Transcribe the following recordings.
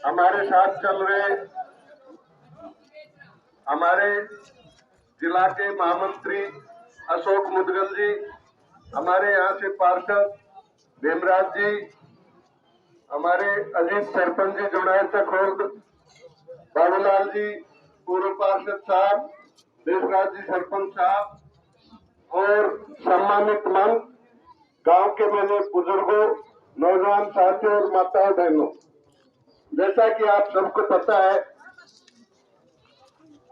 हमारे साथ चल रहे हमारे जिला के महामंत्री अशोक मुदगल जी, हमारे यहाँ से पार्षद भीमराज जी, हमारे अजीत सरपंच जी जोनायत खुर्द, बाबूलाल जी पूर्व पार्षद साहब, देवराज जी सरपंच साहब और सम्मानित मंच, गांव के मेरे बुजुर्गों, नौजवान साथियों और माताओं बहनों, जैसा कि आप सबको पता है,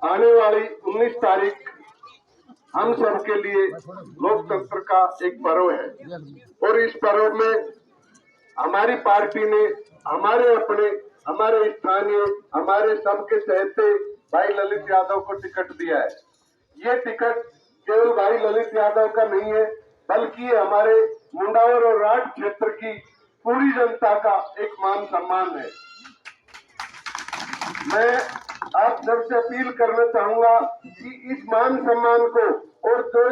आने वाली 19 तारीख हम सब के लिए लोकतंत्र का एक पर्व है और इस पर्व में हमारी पार्टी ने हमारे स्थानीय, हमारे सबके सहते भाई ललित यादव को टिकट दिया है। ये टिकट केवल भाई ललित यादव का नहीं है, बल्कि हमारे मुंडावर और राठ क्षेत्र की पूरी जनता का एक मान सम्मान है। मैं आप सबसे अपील करना चाहूंगा कि इस मान सम्मान को और जो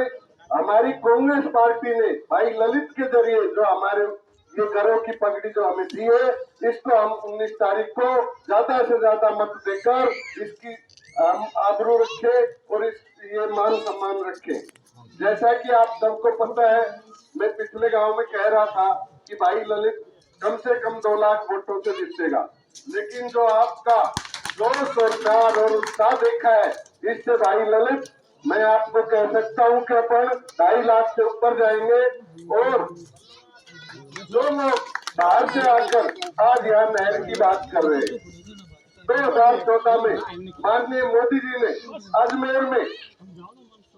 हमारी कांग्रेस पार्टी ने भाई ललित के जरिए जो हमारे ये घरों की पगड़ी जो हमें दी है, इसको हम 19 तारीख को ज्यादा से ज्यादा मत देकर इसकी हम आबरू रखें और ये मान सम्मान रखें। जैसा कि आप सबको पता है, मैं पिछले गांव में कह रहा था कि भाई ललित कम से कम 2 लाख वोटों से जीतेगा, लेकिन जो आपका जोश और प्यार और उत्साह देखा है, इससे भाई ललित मैं आपको कह सकता हूं कि अपन 2.5 लाख से ऊपर जाएंगे। और जो लोग बाहर से आकर आज यहाँ नहर की बात कर रहे हैं, 2014 में माननीय मोदी जी ने अजमेर में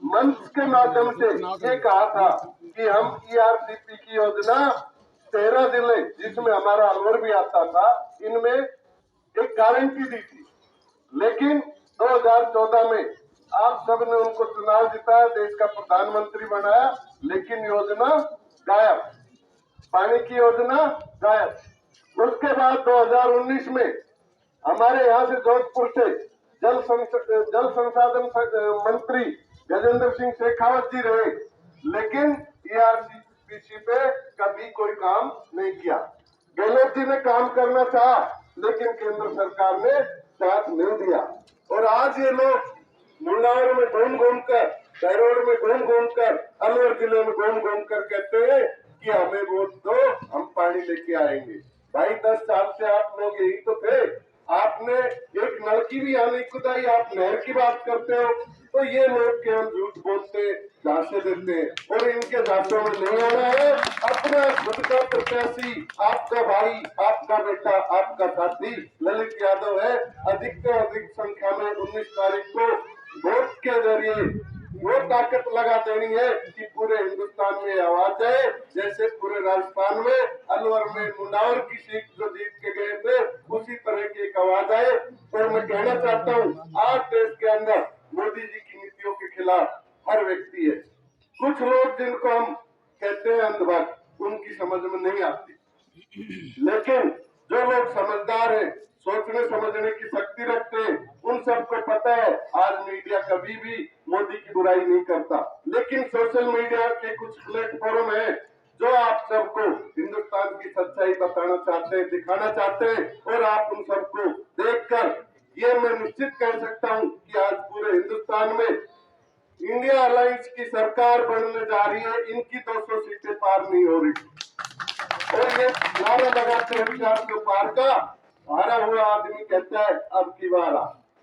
मंच के माध्यम से ये कहा था कि हम ERCP की योजना 13 जिले, जिसमें हमारा अलवर भी आता था, इनमें एक गारंटी दी थी। लेकिन 2014 में आप सब ने उनको चुनाव जिताया, देश का प्रधानमंत्री बनाया, लेकिन योजना गायब, पानी की योजना गायब। उसके बाद 2019 में हमारे यहाँ से जोधपुर से जल संसाधन मंत्री गजेंद्र सिंह शेखावत जी रहे, लेकिन ERCP पे कभी कोई काम नहीं किया। गहलोत जी ने काम करना चाहा, लेकिन केंद्र सरकार ने साथ नहीं दिया। और आज ये लोग मुंडावर में घूम घूम कर, बहरोड में घूम घूम कर, अलवर जिले में घूम घूम कर कहते हैं कि हमें वोट दो, हम पानी लेके आएंगे। भाई 10 साल से आप लोग यही तो थे, आपने एक नलकी भी यहाँ नहीं खुदाई, आप नहर की बात करते हो। तो ये लोग केवल झूठ बोलते, झांसे देते हैं और इनके झांसों में नहीं आना है। अपना खुद का प्रत्याशी, आपका भाई, आपका बेटा, आपका साथी ललित यादव है। अधिक से अधिक संख्या में 19 तारीख को वोट के जरिए वो ताकत लगा देनी है कि पूरे हिंदुस्तान में आवाज है, जैसे पूरे राजस्थान में अलवर में मुंडावर की सीट जो जीत के गए थे, उसी तरह की एक आवाज आए। और मैं कहना चाहता हूँ, आज देश के अंदर मोदी जी की नीतियों के खिलाफ हर व्यक्ति है। कुछ लोग जिनको हम कहते हैं अंधभक्त, उनकी समझ में नहीं आती, लेकिन जो लोग समझदार हैं, सोचने समझने की शक्ति रखते हैं, उन सबको पता है आज मीडिया कभी भी मोदी की बुराई नहीं करता। लेकिन सोशल मीडिया के कुछ प्लेटफॉर्म है जो आप सबको हिंदुस्तान की सच्चाई बताना चाहते हैं, दिखाना चाहते हैं, और आप उन सबको देखकर ये मैं निश्चित कर सकता हूँ कि आज पूरे हिंदुस्तान में इंडिया अलायंस की सरकार बनने जा रही है। इनकी 200 सीटें पार नहीं हो रही और ये नारा लगाते हैं 400 पार का। हारा हुआ आदमी कहता है अब की बार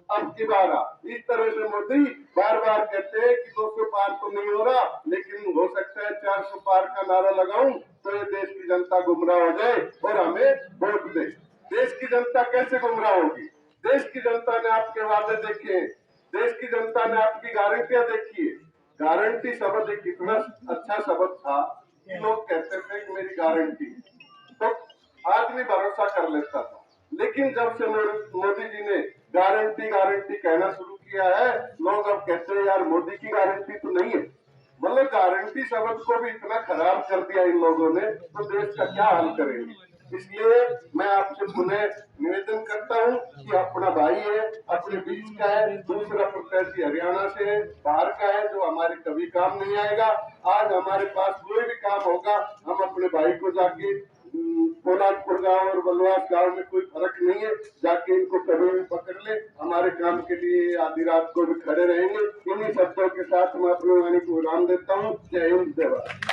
अब की बार। इस तरह से मोदी बार बार कहते हैं कि 200 पार तो नहीं हो रहा, लेकिन हो सकता है 400 पार का नारा लगाऊं तो ये देश की जनता गुमराह हो जाए और हमें वोट दे। देश की जनता कैसे गुमराह होगी? देश की जनता ने आपके वादे देखे, देश की जनता ने आपकी गारंटियां देखी है। गारंटी शब्द एक इतना अच्छा शब्द था कि लोग कहते थे कि मेरी गारंटी, तो आदमी भरोसा कर लेता था। लेकिन जब से मोदी जी ने गारंटी गारंटी कहना शुरू किया है, लोग अब कहते हैं यार मोदी की गारंटी तो नहीं है। मतलब गारंटी शब्द को भी इतना खराब कर दिया इन लोगों ने, तो देश का क्या हाल करेंगे। इसलिए मैं आपसे पुनः निवेदन करता हूं कि अपना भाई है, अपने बीच का है, दूसरा प्रत्याशी हरियाणा से है, बाहर का है, जो हमारे कभी काम नहीं आएगा। आज हमारे पास कोई भी काम होगा, हम अपने भाई को जाके कोनाटपुर गांव और बलवास गांव में कोई फर्क नहीं है, जाके इनको कभी भी पकड़ ले, हमारे काम के लिए आधी रात को भी खड़े रहेंगे। इन्हीं शब्दों के साथ मैं अपनी वाणी को विराम देता हूँ। जय हिंद, जय भारत।